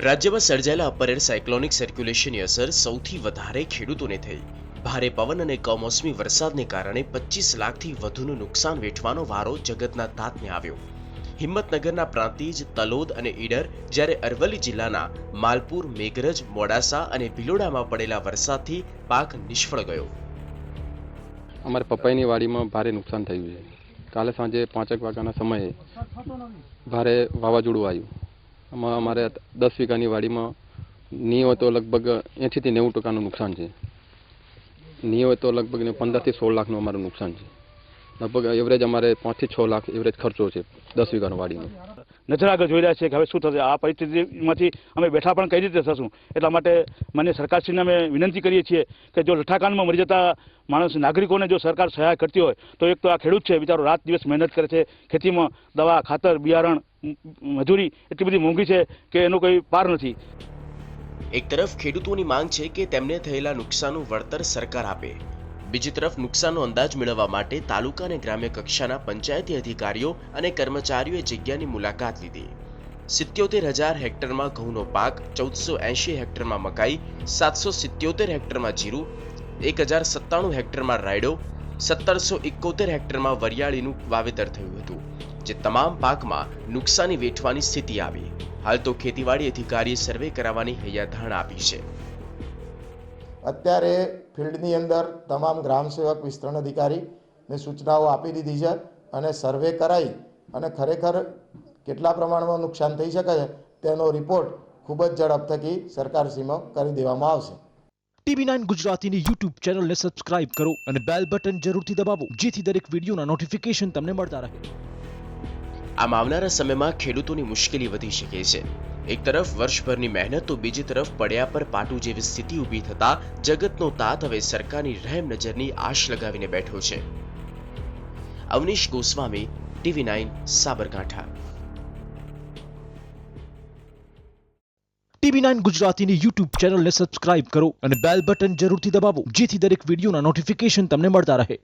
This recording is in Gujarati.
રાજ્યમાં સર્જાયેલા અપર એર સાયક્લોનિક સર્ક્યુલેશનની અસર સૌથી વધારે ખેડૂતોને થઈ। ભારે પવન અને કમોસમી વરસાદને કારણે 25 લાખથી વધુનું નુકસાન વેઠવાનો વારો જગતના તાતને આવ્યો। હિંમતનગરના પ્રાંતિજ, તલોદ અને ઈડર, જ્યારે અરવલ્લી જિલ્લાના માલપુર, મેઘરજ, મોડાસા અને ભિલોડામાં પડેલા વરસાદથી પાક નિષ્ફળ ગયો। અમારે પપૈયાની વાડીમાં ભારે નુકસાન થયું છે। કાલે સાંજે 5 વાગ્યાના સમયે ભારે વાવાઝોડું આવ્યું। અમારે 10 વીઘાની વાડીમાં નહીં હોય તો લગભગ 80 થી 90% નુકસાન છે। નહીં હોય તો લગભગ 15 થી 16 લાખનું અમારું નુકસાન છે। લગભગ એવરેજ અમારે 5 થી 6 લાખ એવરેજ ખર્ચો છે 10 વીઘાની વાડીમાં। નજર આગળ જોઈ રહ્યા છીએ કે હવે શું થશે। આ પરિસ્થિતિમાંથી અમે બેઠા પણ કઈ રીતે થશું। એટલા માટે માન્ય સરકારશ્રીને અમે વિનંતી કરીએ છીએ કે જો લઠ્ઠાકાંડમાં મરી જતા માણસ નાગરિકોને જો સરકાર સહાય કરતી હોય તો એક તો આ ખેડૂત છે, બિચારો રાત દિવસ મહેનત કરે છે ખેતીમાં, દવા, ખાતર, બિયારણ, મજૂરી એટલી બધી મોંઘી છે કે એનો કોઈ પાર નથી। એક તરફ ખેડૂતોની માંગ છે કે તેમને થયેલા નુકસાનનું વળતર સરકાર આપે, બીજી તરફ નુકસાનનો અંદાજ મેળવવા માટે તાલુકા અને ગ્રામ્ય કક્ષાના પંચાયતી અધિકારીઓ અને કર્મચારીઓએ જગ્યાની મુલાકાત લીધી। 77,000 હેક્ટરમાં ઘઉંનો પાક, 1480 હેક્ટરમાં મકાઈ, 777 હેક્ટરમાં જીરું, 1097 હેક્ટરમાં રાયડો, 1771 હેક્ટરમાં વરિયાળીનું વાવેતર થયું હતું, જે તમામ પાકમાં નુકસાની વેઠવાની સ્થિતિ આવી। હાલ તો ખેતીવાડી અધિકારીએ સર્વે કરાવવાની હૈયાધારણા આપી છે। અત્યારે ફિલ્ડની અંદર તમામ ગ્રામ સેવક, વિસ્તરણ અધિકારીને સૂચનાઓ આપી દીધી છે અને સર્વે કરાવી અને ખરેખર કેટલા પ્રમાણમાં નુકસાન થઈ શકે છે તેનો રિપોર્ટ ખૂબ જ ઝડપથી સરકારશ્રીમાં કરી દેવામાં આવશે। TV9 ગુજરાતીની YouTube ચેનલને સબસ્ક્રાઇબ કરો અને બેલ બટન જરૂરથી દબાવો જેથી દરેક વિડીયોના નોટિફિકેશન તમને મળતા રહે। આમ આવનારા સમયમાં ખેડૂતોની મુશ્કેલી વધી શકે છે। એક તરફ વર્ષભરની મહેનત તો બીજી તરફ પડ્યા પર પાટું જેવી સ્થિતિ ઊભી થતા જગતનો તાત હવે સરકારની રહેમ નજરની આશ લગાવીને બેઠો છે। અવનીશ ગોસ્વામી, TV9 સાબરકાંઠા। TV9 ગુજરાતીની YouTube ચેનલને સબસ્ક્રાઇબ કરો અને બેલ બટન જરૂરથી દબાવો જેથી દરેક વિડીયોના નોટિફિકેશન તમને મળતા રહે।